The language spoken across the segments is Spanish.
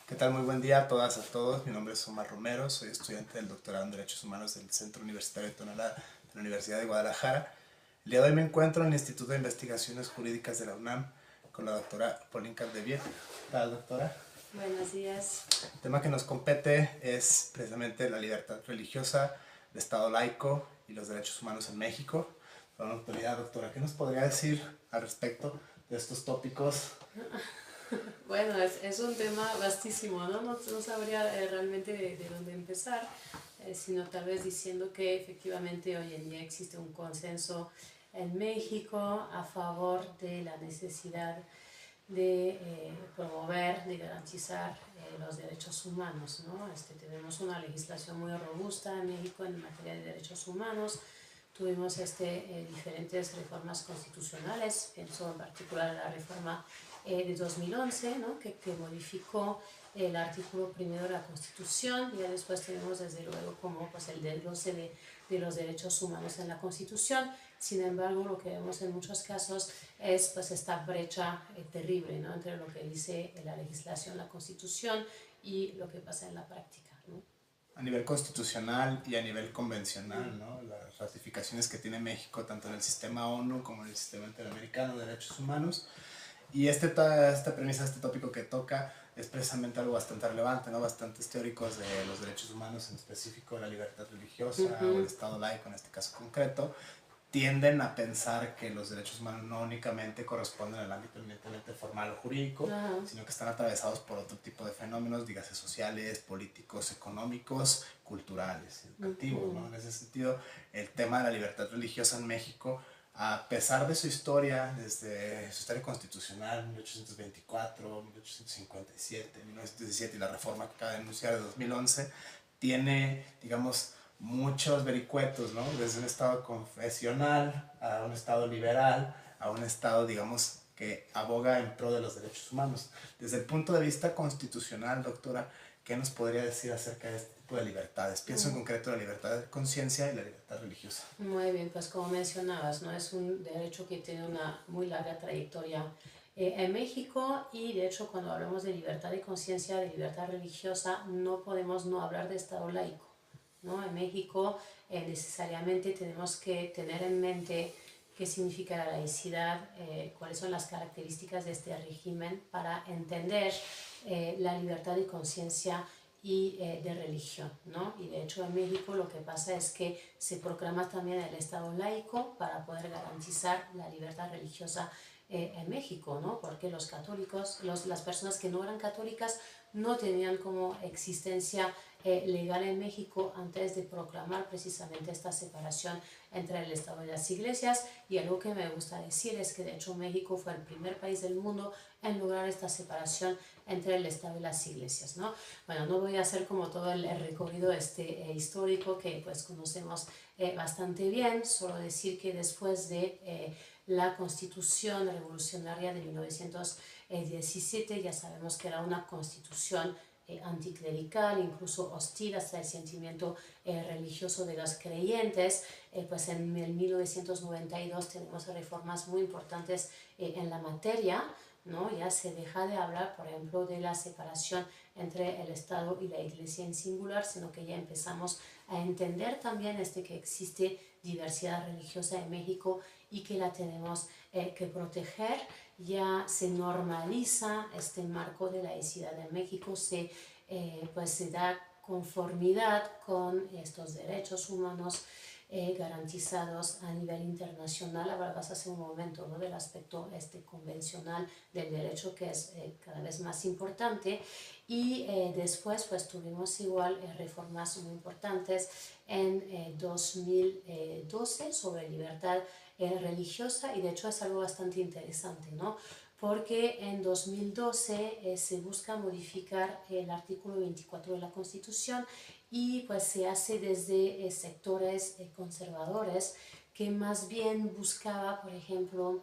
¿Qué tal? Muy buen día a todas, a todos. Mi nombre es Omar Romero, soy estudiante del doctorado en Derechos Humanos del Centro Universitario de Tonalá de la Universidad de Guadalajara. El día de hoy me encuentro en el Instituto de Investigaciones Jurídicas de la UNAM con la doctora Pauline Capdeville. ¿Qué tal, doctora? Buenos días. El tema que nos compete es precisamente la libertad religiosa, el Estado laico y los derechos humanos en México. Con la autoridad, doctora, ¿qué nos podría decir al respecto de estos tópicos? Bueno, es un tema vastísimo, ¿no? No sabría realmente de dónde empezar, sino tal vez diciendo que efectivamente hoy en día existe un consenso en México a favor de la necesidad de promover, de garantizar los derechos humanos, ¿no? Tenemos una legislación muy robusta en México en materia de derechos humanos. Tuvimos diferentes reformas constitucionales, pienso en particular en la reforma de 2011, ¿no? que modificó el artículo primero de la Constitución, y después tenemos desde luego como pues, el desglose de los derechos humanos en la Constitución. Sin embargo, lo que vemos en muchos casos es pues, esta brecha terrible, ¿no? Entre lo que dice la legislación, la Constitución, y lo que pasa en la práctica, ¿no? A nivel constitucional y a nivel convencional, ¿no? Las ratificaciones que tiene México tanto en el sistema ONU como en el sistema interamericano de derechos humanos. Y esta premisa, este tópico que toca es precisamente algo bastante relevante, ¿no? Bastantes teóricos de los derechos humanos, en específico la libertad religiosa o el Estado laico en este caso concreto, tienden a pensar que los derechos humanos no únicamente corresponden al ámbito eminentemente formal o jurídico, sino que están atravesados por otro tipo de fenómenos, dígase sociales, políticos, económicos, culturales, educativos, ¿no? En ese sentido, el tema de la libertad religiosa en México, a pesar de su historia, desde su historia constitucional, 1824, 1857, 1917 y la reforma que acaba de anunciar de 2011, tiene, digamos, muchos vericuetos, ¿no? Desde un estado confesional a un estado liberal, a un estado, digamos, que aboga en pro de los derechos humanos. Desde el punto de vista constitucional, doctora, ¿qué nos podría decir acerca de este tipo de libertades? Pienso en concreto en la libertad de conciencia y la libertad religiosa. Muy bien, pues como mencionabas, ¿no? Es un derecho que tiene una muy larga trayectoria en México, y de hecho cuando hablamos de libertad de conciencia, de libertad religiosa, no podemos no hablar de Estado laico, ¿no? En México necesariamente tenemos que tener en mente qué significa la laicidad, cuáles son las características de este régimen para entender la libertad de conciencia y de religión, ¿no? Y de hecho en México lo que pasa es que se proclama también el Estado laico para poder garantizar la libertad religiosa en México, ¿no? Porque los católicos, las personas que no eran católicas no tenían como existencia legal en México antes de proclamar precisamente esta separación entre el Estado y las iglesias. Y algo que me gusta decir es que de hecho México fue el primer país del mundo en lograr esta separación entre el Estado y las iglesias, ¿no? Bueno, no voy a hacer como todo el recorrido histórico que pues conocemos bastante bien, solo decir que después de la Constitución Revolucionaria de 1917, ya sabemos que era una constitución anticlerical, incluso hostil hasta el sentimiento religioso de los creyentes. Pues en el 1992 tenemos reformas muy importantes en la materia, ¿no? Ya se deja de hablar, por ejemplo, de la separación entre el Estado y la Iglesia en singular, sino que ya empezamos a entender también que existe diversidad religiosa en México y que la tenemos que proteger. Ya se normaliza este marco de laicidad en México, pues se da conformidad con estos derechos humanos garantizados a nivel internacional. Hablabas hace un momento, ¿no? Del aspecto convencional del derecho, que es cada vez más importante. Y después pues tuvimos igual reformas muy importantes en 2012 sobre libertad religiosa, y de hecho es algo bastante interesante, ¿no? Porque en 2012 se busca modificar el artículo 24 de la Constitución, y pues se hace desde sectores conservadores que más bien buscaba, por ejemplo,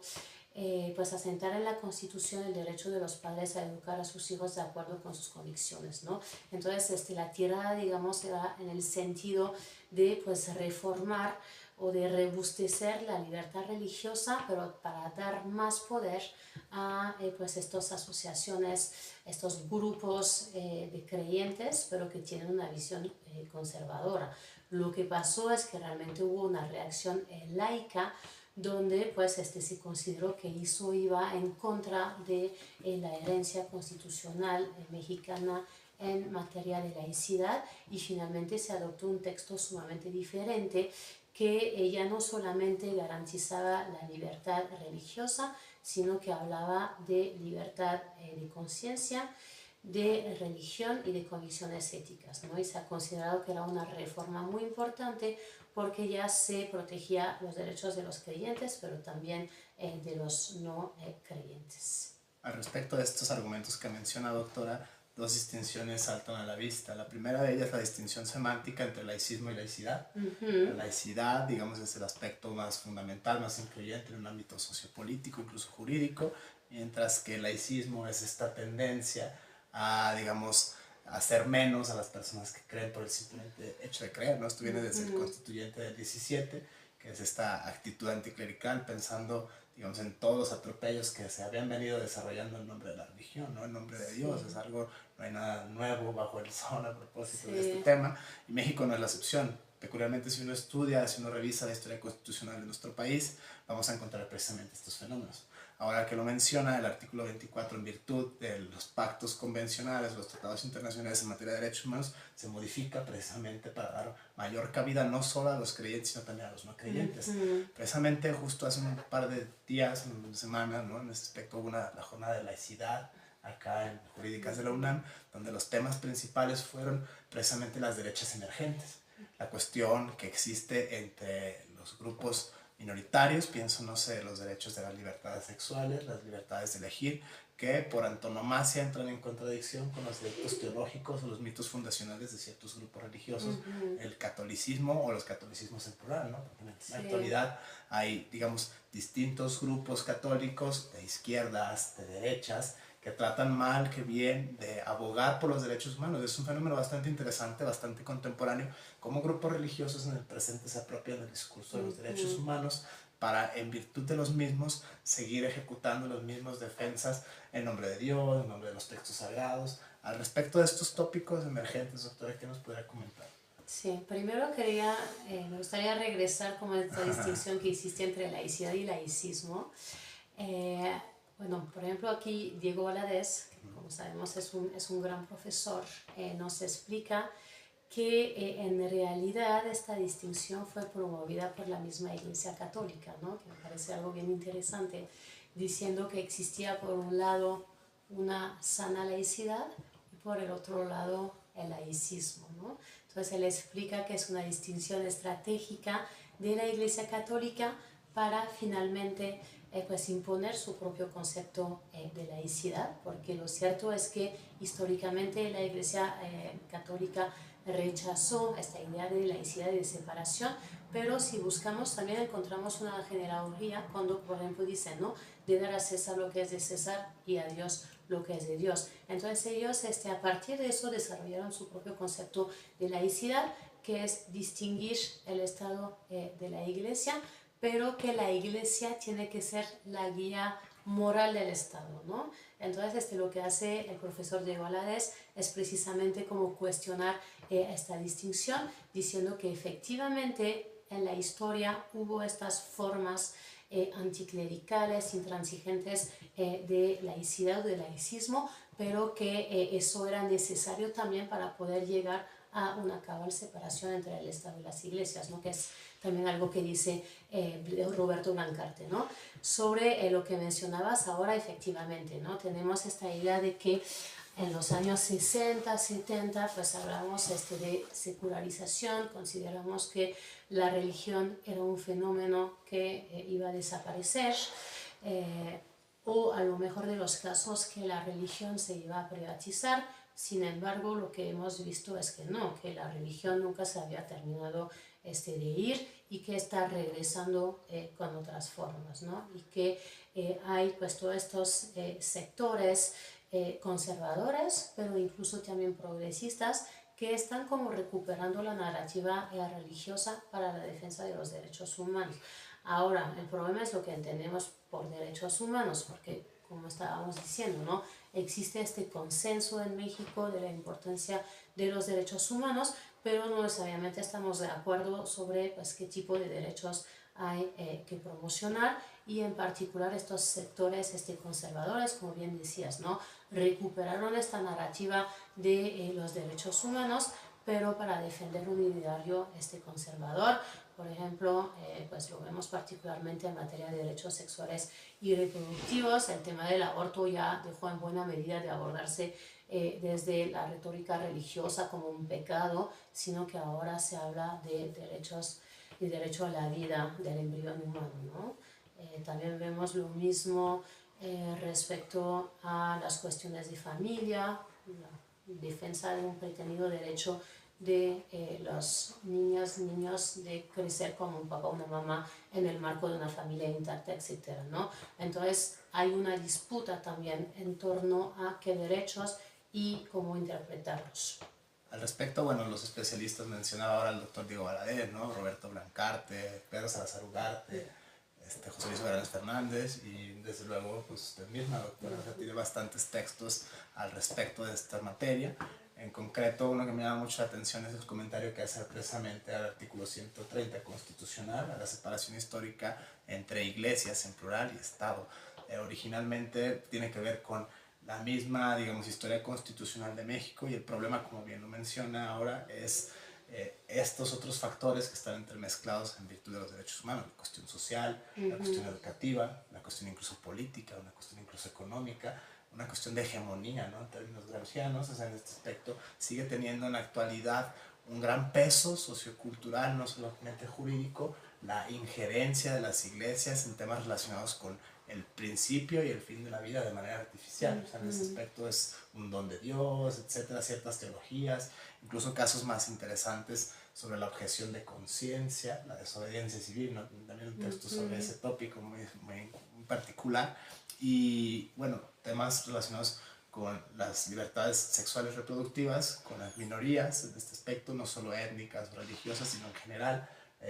pues asentar en la Constitución el derecho de los padres a educar a sus hijos de acuerdo con sus convicciones, ¿no? Entonces la tirada, digamos, era en el sentido de pues reformar o de robustecer la libertad religiosa, pero para dar más poder a pues estas asociaciones, estos grupos de creyentes, pero que tienen una visión conservadora. Lo que pasó es que realmente hubo una reacción laica donde pues se consideró que eso iba en contra de la herencia constitucional mexicana en materia de laicidad, y finalmente se adoptó un texto sumamente diferente que ya no solamente garantizaba la libertad religiosa, sino que hablaba de libertad de conciencia, de religión y de convicciones éticas, ¿no? Y se ha considerado que era una reforma muy importante porque ya se protegía los derechos de los creyentes, pero también de los no creyentes. Al respecto de estos argumentos que menciona, doctora, dos distinciones saltan a la vista. La primera de ellas es la distinción semántica entre laicismo y laicidad. La laicidad, digamos, es el aspecto más fundamental, más influyente en un ámbito sociopolítico, incluso jurídico, mientras que el laicismo es esta tendencia a, digamos, hacer menos a las personas que creen por el simplemente hecho de creer, ¿no? Esto viene desde el constituyente del 17, que es esta actitud anticlerical, pensando, digamos, en todos los atropellos que se habían venido desarrollando en nombre de la religión, ¿no? En nombre de Dios. Es algo, no hay nada nuevo bajo el sol a propósito de este tema, y México no es la excepción. Peculiarmente, si uno estudia, si uno revisa la historia constitucional de nuestro país, vamos a encontrar precisamente estos fenómenos. Ahora que lo menciona, el artículo 24, en virtud de los pactos convencionales, los tratados internacionales en materia de derechos humanos, se modifica precisamente para dar mayor cabida no solo a los creyentes, sino también a los no creyentes. Precisamente justo hace un par de días, una semana, ¿no? En este aspecto hubo la jornada de laicidad acá en Jurídicas de la UNAM, donde los temas principales fueron precisamente las derechas emergentes, la cuestión que existe entre los grupos minoritarios, pienso, no sé, los derechos de las libertades sexuales, las libertades de elegir, que por antonomasia entran en contradicción con los derechos teológicos o los mitos fundacionales de ciertos grupos religiosos, el catolicismo o los catolicismos en plural, ¿no? Porque en la actualidad hay, digamos, distintos grupos católicos de izquierdas, de derechas, que tratan mal que bien de abogar por los derechos humanos. Es un fenómeno bastante interesante, bastante contemporáneo, cómo grupos religiosos en el presente se apropian del discurso de los derechos humanos para, en virtud de los mismos, seguir ejecutando los mismos defensas en nombre de Dios, en nombre de los textos sagrados. Al respecto de estos tópicos emergentes, doctora, ¿qué nos podría comentar? Sí, primero me gustaría regresar como a esta distinción que hiciste entre laicidad y laicismo. Bueno, por ejemplo, aquí Diego Valadez, que como sabemos es un gran profesor, nos explica que en realidad esta distinción fue promovida por la misma Iglesia Católica, ¿no? Que me parece algo bien interesante, diciendo que existía por un lado una sana laicidad y por el otro lado el laicismo, ¿no? Entonces él explica que es una distinción estratégica de la Iglesia Católica para finalmente pues imponer su propio concepto de laicidad, porque lo cierto es que históricamente la Iglesia Católica rechazó esta idea de laicidad y de separación, pero si buscamos también encontramos una genealogía cuando, por ejemplo, dicen, ¿no?, de dar a César lo que es de César y a Dios lo que es de Dios. Entonces ellos a partir de eso desarrollaron su propio concepto de laicidad, que es distinguir el Estado de la Iglesia, pero que la Iglesia tiene que ser la guía moral del Estado, ¿no? Entonces lo que hace el profesor Diego Valadez es precisamente como cuestionar esta distinción, diciendo que efectivamente en la historia hubo estas formas anticlericales, intransigentes de laicidad o de laicismo, pero que eso era necesario también para poder llegar a una cabal separación entre el Estado y las iglesias, ¿no?, que es también algo que dice Roberto Blancarte, ¿no? Sobre lo que mencionabas ahora, efectivamente, ¿no?, tenemos esta idea de que en los años 60, 70, pues hablamos de secularización, consideramos que la religión era un fenómeno que iba a desaparecer, o a lo mejor de los casos que la religión se iba a privatizar. Sin embargo, lo que hemos visto es que no, que la religión nunca se había terminado de ir y que está regresando con otras formas, ¿no? Y que hay pues todos estos sectores conservadores, pero incluso también progresistas, que están como recuperando la narrativa religiosa para la defensa de los derechos humanos. Ahora, el problema es lo que entendemos por derechos humanos, porque como estábamos diciendo, ¿no? Existe este consenso en México de la importancia de los derechos humanos, pero no necesariamente estamos de acuerdo sobre pues, qué tipo de derechos hay que promocionar, y en particular estos sectores conservadores, como bien decías, ¿no? Recuperaron esta narrativa de los derechos humanos, pero para defender un ideario conservador. Por ejemplo, pues lo vemos particularmente en materia de derechos sexuales y reproductivos. El tema del aborto ya dejó en buena medida de abordarse desde la retórica religiosa como un pecado, sino que ahora se habla de derechos y derecho a la vida del embrión humano, ¿no? También vemos lo mismo respecto a las cuestiones de familia, la defensa de un pretendido derecho de los niños de crecer como un papá o una mamá en el marco de una familia intacta, etc., ¿no? Entonces hay una disputa también en torno a qué derechos y cómo interpretarlos. Al respecto, bueno, los especialistas mencionaba ahora el doctor Diego Valadez, ¿no? Roberto Blancarte, Pedro Salazar Ugarte, José Luis Morales Fernández, y desde luego pues usted misma, doctora, tiene bastantes textos al respecto de esta materia. En concreto, uno que me llama mucho la atención es el comentario que hace precisamente al artículo 130 constitucional, a la separación histórica entre iglesias en plural y Estado. Originalmente tiene que ver con la misma, digamos, historia constitucional de México, y el problema, como bien lo menciona ahora, es estos otros factores que están entremezclados en virtud de los derechos humanos, la cuestión social, la cuestión educativa, la cuestión incluso política, una cuestión incluso económica, una cuestión de hegemonía, ¿no? En términos gramscianos. O sea, en este aspecto sigue teniendo en la actualidad un gran peso sociocultural, no solamente jurídico, la injerencia de las iglesias en temas relacionados con el principio y el fin de la vida de manera artificial. O sea, en ese aspecto es un don de Dios, etcétera, ciertas teologías, incluso casos más interesantes sobre la objeción de conciencia, la desobediencia civil, ¿no? También un texto sobre ese tópico muy particular. Y bueno, temas relacionados con las libertades sexuales reproductivas, con las minorías en este aspecto, no solo étnicas o religiosas, sino en general.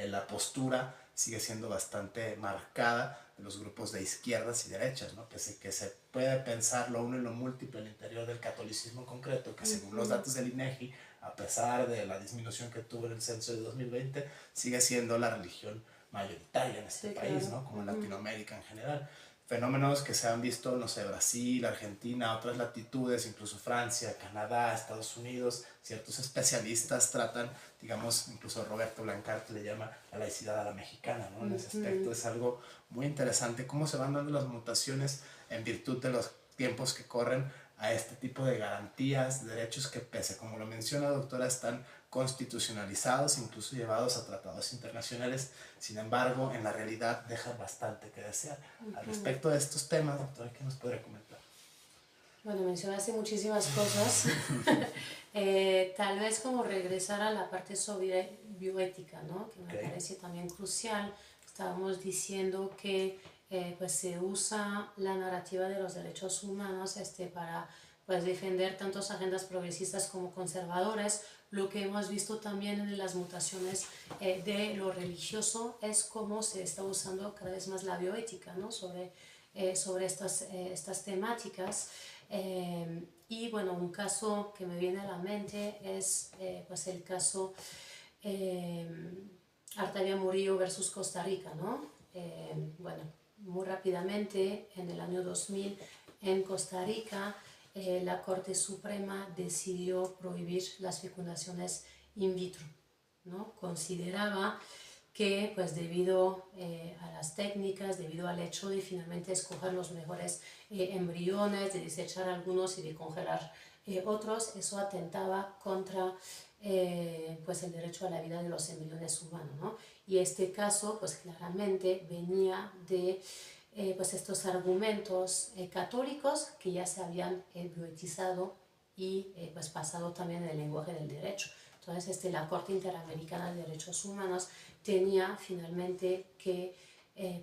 La postura sigue siendo bastante marcada de los grupos de izquierdas y derechas, ¿no? Pese que se puede pensar lo uno y lo múltiple al interior del catolicismo en concreto, que según los datos del INEGI, a pesar de la disminución que tuvo en el censo de 2020, sigue siendo la religión mayoritaria en este país, claro, ¿no? Como en Latinoamérica en general. Fenómenos que se han visto, no sé, Brasil, Argentina, otras latitudes, incluso Francia, Canadá, Estados Unidos. Ciertos especialistas tratan, digamos, incluso Roberto Blancarte le llama la laicidad a la mexicana, ¿no? En ese aspecto es algo muy interesante cómo se van dando las mutaciones en virtud de los tiempos que corren a este tipo de garantías, derechos que, pese, como lo menciona la doctora, están constitucionalizados, incluso llevados a tratados internacionales. Sin embargo, en la realidad dejan bastante que desear. Al respecto de estos temas, doctora, ¿qué nos podría comentar? Bueno, mencionaste muchísimas cosas. Tal vez como regresar a la parte sobre bioética, ¿no? Que me parece también crucial. Estábamos diciendo que pues se usa la narrativa de los derechos humanos para pues, defender tantos agendas progresistas como conservadoras. Lo que hemos visto también en las mutaciones de lo religioso es cómo se está usando cada vez más la bioética, ¿no? sobre estas temáticas. Y bueno, un caso que me viene a la mente es pues el caso Artavia Murillo versus Costa Rica, ¿no? Bueno, muy rápidamente, en el año 2000, en Costa Rica, la Corte Suprema decidió prohibir las fecundaciones in vitro, ¿no? Consideraba que pues debido a las técnicas, debido al hecho de finalmente escoger los mejores embriones, de desechar algunos y de congelar otros, eso atentaba contra pues el derecho a la vida de los embriones humanos, ¿no? Y este caso pues claramente venía de pues estos argumentos católicos que ya se habían bioetizado y pues pasado también en el lenguaje del derecho. Entonces la Corte Interamericana de Derechos Humanos tenía finalmente que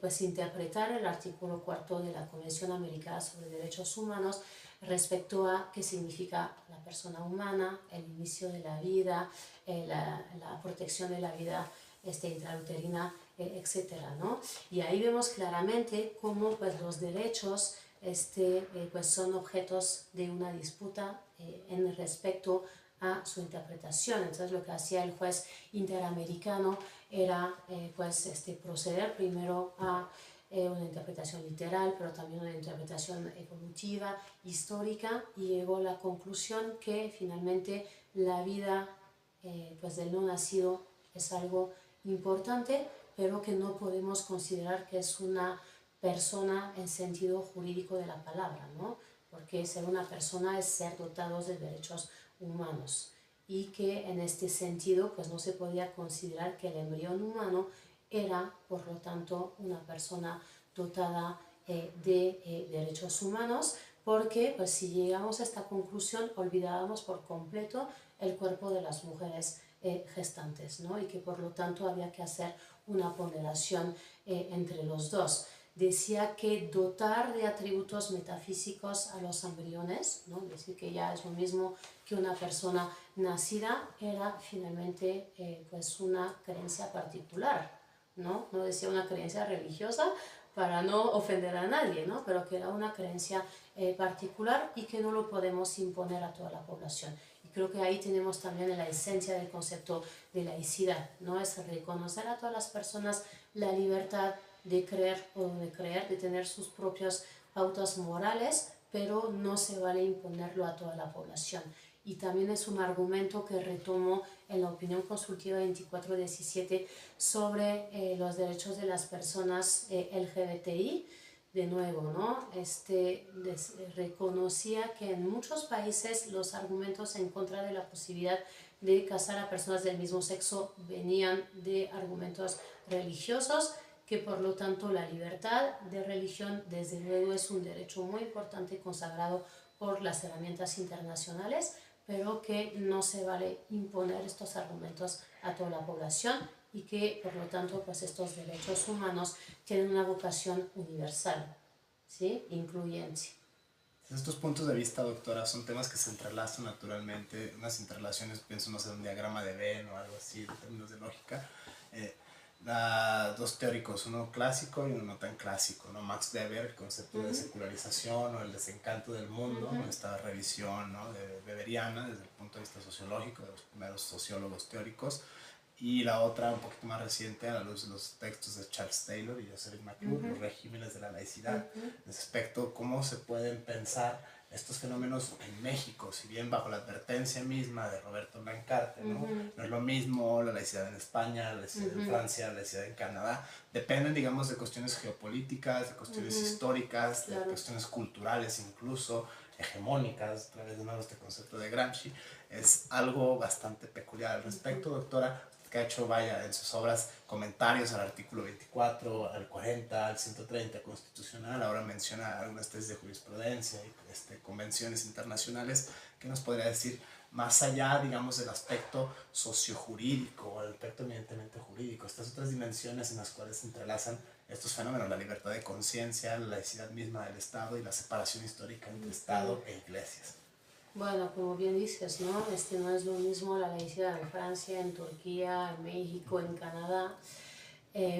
pues interpretar el artículo 4 de la Convención Americana sobre Derechos Humanos respecto a qué significa la persona humana, el inicio de la vida, la protección de la vida intrauterina, etcétera, ¿no? Y ahí vemos claramente cómo pues, los derechos pues, son objetos de una disputa en respecto a su interpretación. Entonces lo que hacía el juez interamericano era pues, proceder primero a una interpretación literal, pero también una interpretación evolutiva, histórica, y llegó a la conclusión que finalmente la vida pues del no nacido es algo importante, pero que no podemos considerar que es una persona en sentido jurídico de la palabra, ¿no? Porque ser una persona es ser dotados de derechos humanos, y que en este sentido pues no se podía considerar que el embrión humano era por lo tanto una persona dotada de derechos humanos, porque pues si llegamos a esta conclusión olvidábamos por completo el cuerpo de las mujeres gestantes, ¿no? Y que por lo tanto había que hacer una ponderación entre los dos. Decía que dotar de atributos metafísicos a los embriones, ¿no? Decir que ya es lo mismo que una persona nacida, era finalmente pues una creencia particular, ¿no? No decía una creencia religiosa para no ofender a nadie, ¿no? Pero que era una creencia particular y que no lo podemos imponer a toda la población. Y creo que ahí tenemos también la esencia del concepto de laicidad, ¿no? Es reconocer a todas las personas la libertad de creer o no de creer, de tener sus propias pautas morales, pero no se vale imponerlo a toda la población. Y también es un argumento que retomo en la opinión consultiva 2417 sobre los derechos de las personas LGBTI. De nuevo, ¿no? Reconocía que en muchos países los argumentos en contra de la posibilidad de casar a personas del mismo sexo venían de argumentos religiosos, que por lo tanto la libertad de religión desde luego es un derecho muy importante consagrado por las herramientas internacionales, pero que no se vale imponer estos argumentos a toda la población, y que por lo tanto pues estos derechos humanos tienen una vocación universal, ¿sí? Incluyente. Estos puntos de vista, doctora, son temas que se entrelazan naturalmente, unas interrelaciones, pienso, no sé, un diagrama de Venn o algo así, en términos de lógica. Dos teóricos, uno clásico y uno no tan clásico, ¿no? Max Weber, el concepto de secularización o el desencanto del mundo, esta revisión, ¿no? Weberiana desde el punto de vista sociológico de los primeros sociólogos teóricos, y la otra un poquito más reciente a la luz de los textos de Charles Taylor y Jocelyn McClure, los regímenes de la laicidad, respecto a cómo se pueden pensar estos fenómenos en México, si bien bajo la advertencia misma de Roberto Blancarte, ¿no? No es lo mismo la laicidad en España, la laicidad en Francia, la laicidad en Canadá, dependen, digamos, de cuestiones geopolíticas, de cuestiones históricas, de cuestiones culturales incluso, hegemónicas, a través de nuevo este concepto de Gramsci. Es algo bastante peculiar al respecto, doctora, que ha hecho, vaya, en sus obras comentarios al artículo 24, al 40, al 130 constitucional, ahora menciona algunas tesis de jurisprudencia y convenciones internacionales. ¿Qué nos podría decir más allá, digamos, del aspecto sociojurídico o el aspecto evidentemente jurídico, estas otras dimensiones en las cuales se entrelazan estos fenómenos, la libertad de conciencia, la laicidad misma del Estado y la separación histórica entre Estado e iglesias? Bueno, como bien dices, ¿no? No es lo mismo la laicidad en Francia, en Turquía, en México, en Canadá.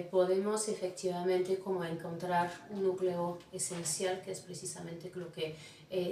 Podemos efectivamente como encontrar un núcleo esencial, que es precisamente lo que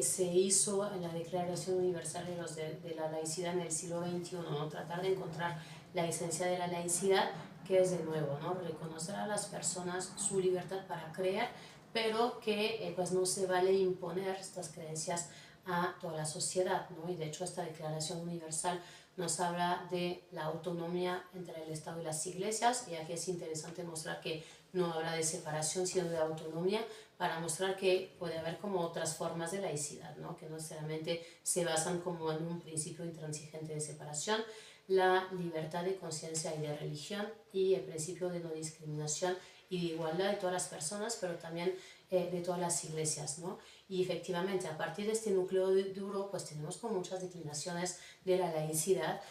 se hizo en la Declaración Universal de la Laicidad en el siglo XXI, ¿no? Tratar de encontrar la esencia de la laicidad, que es de nuevo, ¿no? Reconocer a las personas su libertad para creer, pero que pues no se vale imponer estas creencias a toda la sociedad, ¿no? Y de hecho esta Declaración Universal nos habla de la autonomía entre el Estado y las iglesias, y aquí es interesante mostrar que no habla de separación sino de autonomía, para mostrar que puede haber como otras formas de laicidad, ¿no? Que no necesariamente se basan como en un principio intransigente de separación, la libertad de conciencia y de religión, y el principio de no discriminación y de igualdad de todas las personas, pero también de todas las iglesias, ¿no? Y efectivamente, a partir de este núcleo duro, pues tenemos como muchas declinaciones de la laicidad,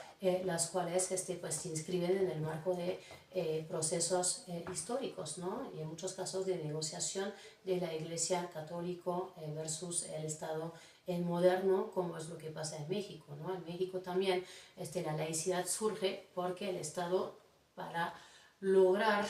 las cuales pues, se inscriben en el marco de procesos históricos, ¿no? Y en muchos casos de negociación de la Iglesia católica versus el Estado moderno, como es lo que pasa en México, ¿no? En México también la laicidad surge porque el Estado, para lograr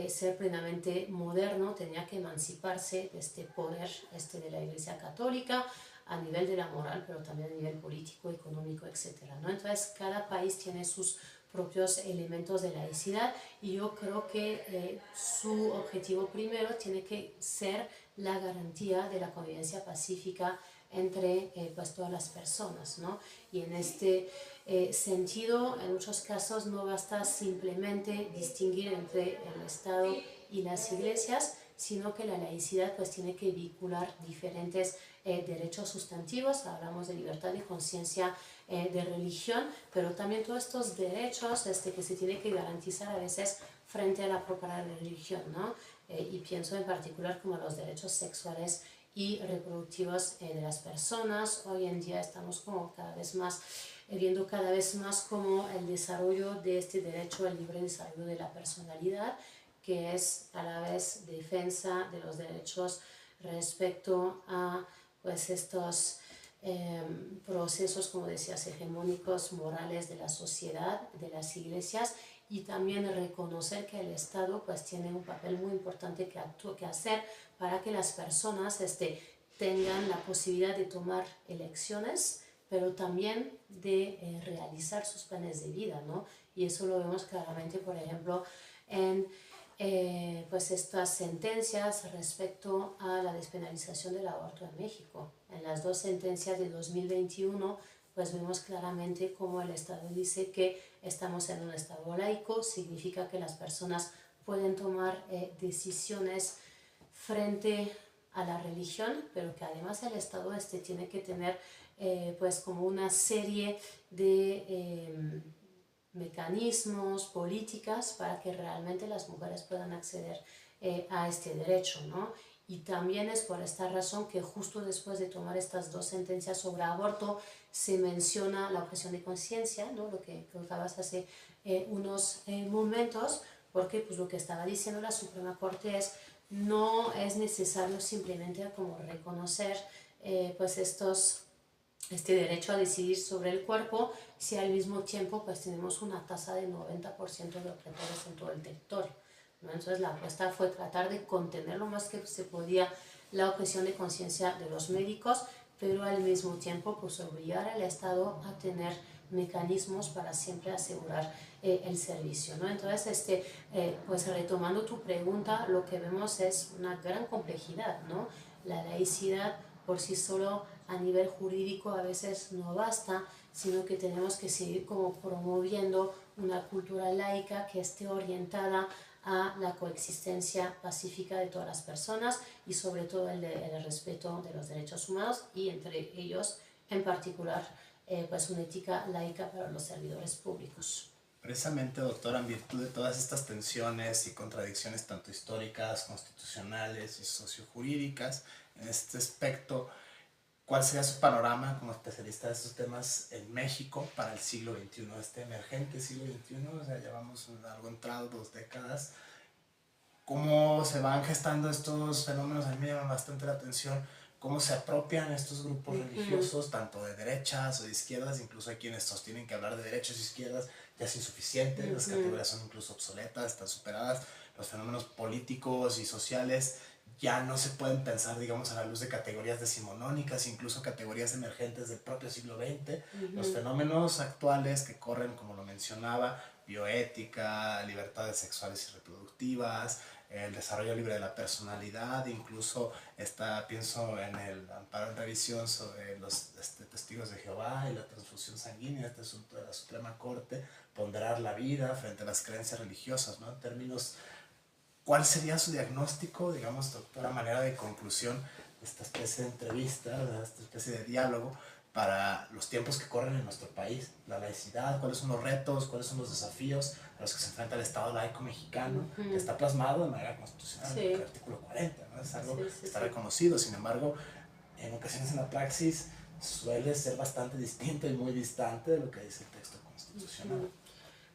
ser plenamente moderno, tenía que emanciparse de este poder de la Iglesia Católica a nivel de la moral, pero también a nivel político, económico, etc., ¿no? Entonces, cada país tiene sus propios elementos de laicidad y yo creo que su objetivo primero tiene que ser la garantía de la convivencia pacífica entre pues todas las personas, ¿no? Y en este sentido, en muchos casos no basta simplemente distinguir entre el Estado y las iglesias, sino que la laicidad pues tiene que vincular diferentes derechos sustantivos. Hablamos de libertad de conciencia, de religión, pero también todos estos derechos que se tiene que garantizar a veces frente a la propia religión, ¿no? Y pienso en particular como los derechos sexuales y reproductivos de las personas. Hoy en día estamos como cada vez más viendo cada vez más como el desarrollo de este derecho al libre desarrollo de la personalidad, que es a la vez defensa de los derechos respecto a pues estos procesos, como decías, hegemónicos, morales de la sociedad, de las iglesias, y también reconocer que el Estado pues tiene un papel muy importante que hacer para que las personas tengan la posibilidad de tomar elecciones, pero también de realizar sus planes de vida, ¿no? Y eso lo vemos claramente, por ejemplo, en pues estas sentencias respecto a la despenalización del aborto en México. En las dos sentencias de 2021, pues vemos claramente cómo el Estado dice que estamos en un Estado laico, significa que las personas pueden tomar decisiones frente a la religión, pero que además el Estado tiene que tener pues como una serie de mecanismos, políticas para que realmente las mujeres puedan acceder a este derecho, ¿no? Y también es por esta razón que justo después de tomar estas dos sentencias sobre aborto se menciona la objeción de conciencia, ¿no? Lo que preguntabas hace unos momentos, porque pues lo que estaba diciendo la Suprema Corte es no es necesario simplemente como reconocer pues este derecho a decidir sobre el cuerpo, si al mismo tiempo pues tenemos una tasa de 90% de objetores en todo el territorio, ¿no? Entonces la apuesta fue tratar de contener lo más que se podía la objeción de conciencia de los médicos, pero al mismo tiempo pues obligar al Estado a tener mecanismos para siempre asegurar el servicio, ¿no? Entonces, pues retomando tu pregunta, lo que vemos es una gran complejidad, ¿no? La laicidad por sí solo a nivel jurídico a veces no basta, sino que tenemos que seguir como promoviendo una cultura laica que esté orientada a la coexistencia pacífica de todas las personas y sobre todo el respeto de los derechos humanos y entre ellos en particular pues una ética laica para los servidores públicos. Precisamente, doctora, en virtud de todas estas tensiones y contradicciones tanto históricas, constitucionales y sociojurídicas en este aspecto, ¿cuál sería su panorama como especialista de estos temas en México para el siglo XXI, este emergente siglo XXI? O sea, llevamos algo entrado, 2 décadas. ¿Cómo se van gestando estos fenómenos? A mí me llama bastante la atención cómo se apropian estos grupos religiosos, tanto de derechas o de izquierdas. Incluso hay quienes sostienen que hablar de derechas e izquierdas ya es insuficiente, las categorías son incluso obsoletas, están superadas, los fenómenos políticos y sociales ya no se pueden pensar, digamos, a la luz de categorías decimonónicas, incluso categorías emergentes del propio siglo XX. Los fenómenos actuales que corren, como lo mencionaba, bioética, libertades sexuales y reproductivas, el desarrollo libre de la personalidad, incluso pienso en el amparo en revisión sobre los testigos de Jehová y la transfusión sanguínea, este asunto de la Suprema Corte, ponderar la vida frente a las creencias religiosas, ¿no? En términos, ¿cuál sería su diagnóstico, digamos, doctora, manera de conclusión de esta especie de entrevista, de esta especie de diálogo para los tiempos que corren en nuestro país? La laicidad, ¿cuáles son los retos, cuáles son los desafíos a los que se enfrenta el Estado laico mexicano, que está plasmado de manera constitucional en el artículo 40, ¿no? Es algo que está reconocido, sin embargo, en ocasiones en la praxis suele ser bastante distinto y muy distante de lo que dice el texto constitucional.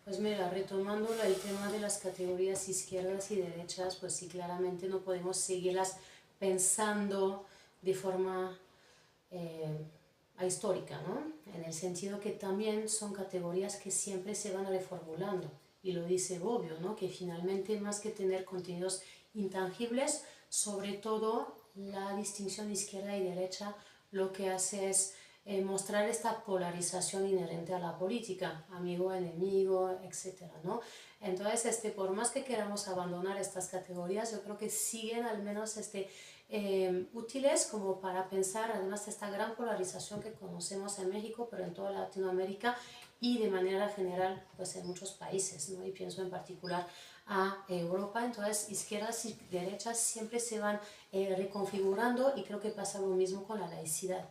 Pues mira, retomando el tema de las categorías izquierdas y derechas, pues sí, claramente no podemos seguirlas pensando de forma eh, ahistórica, ¿no? En el sentido que también son categorías que siempre se van reformulando. Y lo dice Bobbio, ¿no? Que finalmente más que tener contenidos intangibles, sobre todo la distinción izquierda y derecha lo que hace es mostrar esta polarización inherente a la política, amigo, enemigo, etcétera, ¿no? Entonces, por más que queramos abandonar estas categorías, yo creo que siguen al menos útiles como para pensar, además de esta gran polarización que conocemos en México, pero en toda Latinoamérica y de manera general pues en muchos países, ¿no? Y pienso en particular a Europa. Entonces izquierdas y derechas siempre se van reconfigurando, y creo que pasa lo mismo con la laicidad,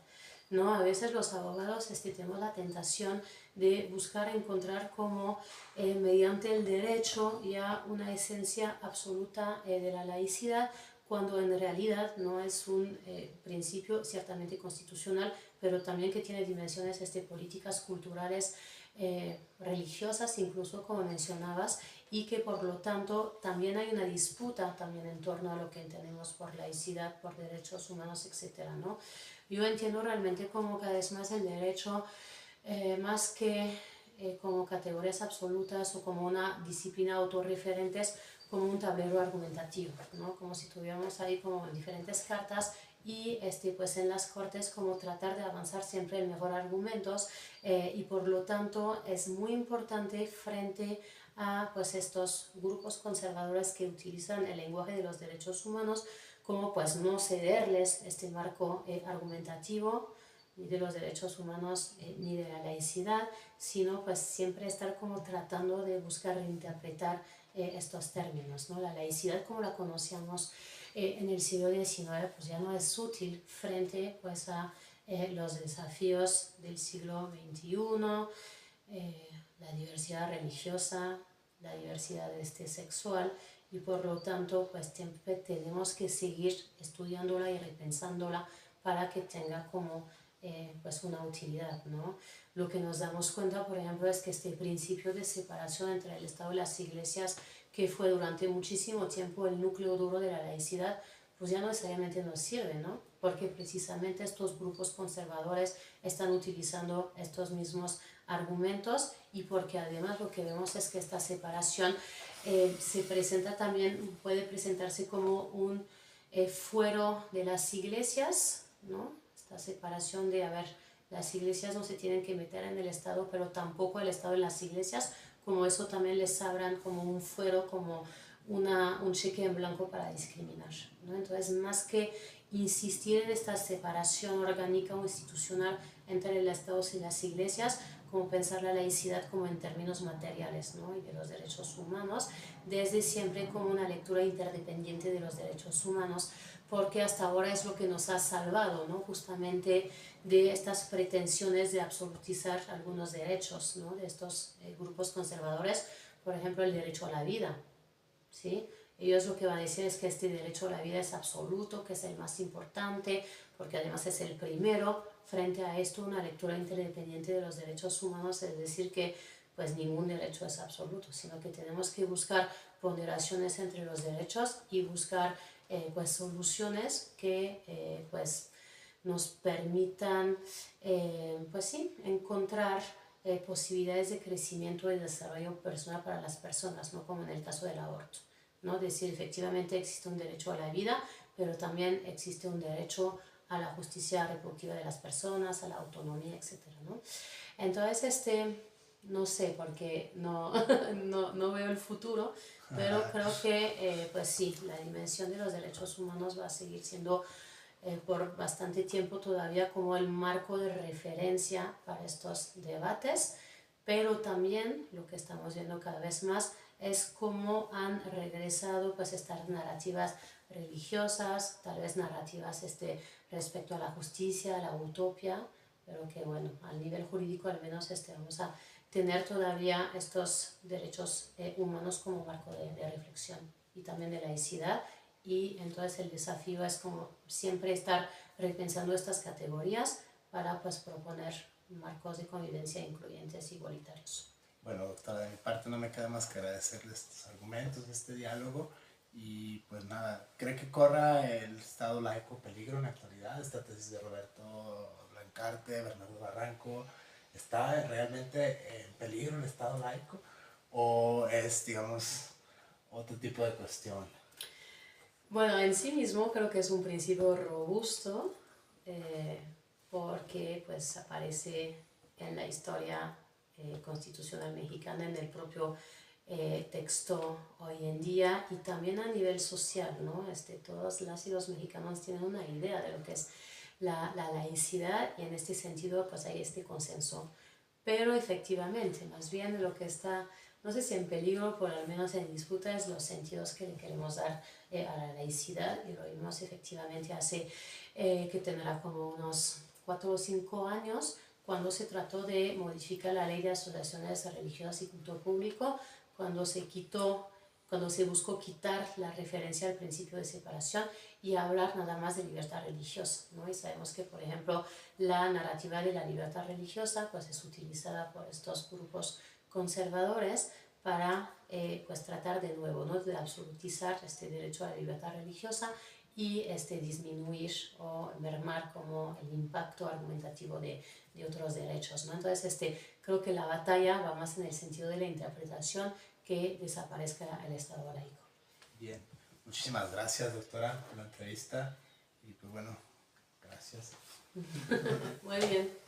¿no? A veces los abogados tenemos la tentación de buscar encontrar como mediante el derecho ya una esencia absoluta de la laicidad, cuando en realidad no es un principio ciertamente constitucional, pero también que tiene dimensiones políticas, culturales, religiosas, incluso como mencionabas, y que por lo tanto también hay una disputa también en torno a lo que entendemos por laicidad, por derechos humanos, etcétera, ¿no? Yo entiendo realmente como cada vez más el derecho, más que como categorías absolutas o como una disciplina autorreferentes, como un tablero argumentativo, ¿no? Como si tuviéramos ahí como diferentes cartas y pues en las cortes como tratar de avanzar siempre en mejor argumentos, y por lo tanto es muy importante frente a pues estos grupos conservadores que utilizan el lenguaje de los derechos humanos, como pues no cederles este marco argumentativo ni de los derechos humanos ni de la laicidad, sino pues siempre estar como tratando de buscar reinterpretar estos términos, ¿no? La laicidad como la conocíamos en el siglo XIX pues ya no es útil frente pues a los desafíos del siglo XXI, la diversidad religiosa, la diversidad sexual, y por lo tanto pues siempre tenemos que seguir estudiándola y repensándola para que tenga como pues una utilidad, ¿no? Lo que nos damos cuenta, por ejemplo, es que este principio de separación entre el Estado y las iglesias, que fue durante muchísimo tiempo el núcleo duro de la laicidad, pues ya no necesariamente nos sirve, ¿no? Porque precisamente estos grupos conservadores están utilizando estos mismos argumentos, y porque además lo que vemos es que esta separación se presenta también, puede presentarse como un fuero de las iglesias, ¿no? Esta separación de, a ver, las iglesias no se tienen que meter en el Estado, pero tampoco el Estado en las iglesias, como eso también les abran como un fuero, como un cheque en blanco para discriminar, ¿no? Entonces, más que insistir en esta separación orgánica o institucional entre el Estado y las iglesias, como pensar la laicidad como en términos materiales, ¿no? Y de los derechos humanos, desde siempre como una lectura interdependiente de los derechos humanos, porque hasta ahora es lo que nos ha salvado, ¿no? Justamente de estas pretensiones de absolutizar algunos derechos, ¿no? De estos grupos conservadores, por ejemplo, el derecho a la vida, ¿sí? Ellos lo que van a decir es que este derecho a la vida es absoluto, que es el más importante, porque además es el primero. Frente a esto, una lectura interdependiente de los derechos humanos, es decir, que pues ningún derecho es absoluto, sino que tenemos que buscar ponderaciones entre los derechos y buscar pues soluciones que pues nos permitan pues sí, encontrar posibilidades de crecimiento y desarrollo personal para las personas, no como en el caso del aborto, ¿no? Decir, efectivamente existe un derecho a la vida, pero también existe un derecho a la justicia reproductiva de las personas, a la autonomía, etcétera, ¿no? Entonces, no sé, porque no, no veo el futuro, pero creo que, pues sí, la dimensión de los derechos humanos va a seguir siendo por bastante tiempo todavía como el marco de referencia para estos debates, pero también lo que estamos viendo cada vez más es cómo han regresado pues estas narrativas religiosas, tal vez narrativas respecto a la justicia, a la utopía, pero que bueno, al nivel jurídico al menos vamos a tener todavía estos derechos humanos como marco de reflexión y también de laicidad. Y entonces el desafío es como siempre estar repensando estas categorías para pues proponer marcos de convivencia incluyentes e igualitarios. Bueno, doctora, de mi parte no me queda más que agradecerle estos argumentos, este diálogo, Y pues nada, ¿cree que corra el Estado laico peligro en la actualidad? Esta tesis de Roberto Blancarte, Bernardo Barranco, ¿está realmente en peligro el Estado laico? ¿O es, digamos, otro tipo de cuestión? Bueno, en sí mismo creo que es un principio robusto eh, porque pues aparece en la historia constitucional mexicana, en el propio texto hoy en día y también a nivel social, ¿no? Todas las y los mexicanos tienen una idea de lo que es la laicidad y en este sentido pues hay este consenso. Pero efectivamente, más bien lo que está, no sé si en peligro, por al menos en disputa, es los sentidos que le queremos dar a la laicidad y lo vimos efectivamente hace que tendrá como unos 4 o 5 años cuando se trató de modificar la ley de asociaciones religiosas y culto público, cuando se quitó, cuando se buscó quitar la referencia al principio de separación y hablar nada más de libertad religiosa, ¿no? Y sabemos que, por ejemplo, la narrativa de la libertad religiosa pues es utilizada por estos grupos conservadores para pues tratar de nuevo, ¿no? De absolutizar este derecho a la libertad religiosa y disminuir o mermar como el impacto argumentativo de otros derechos, ¿no? Entonces creo que la batalla va más en el sentido de la interpretación que desaparezca el Estado laico. Bien, muchísimas gracias, doctora, por la entrevista y pues bueno, gracias. Muy bien.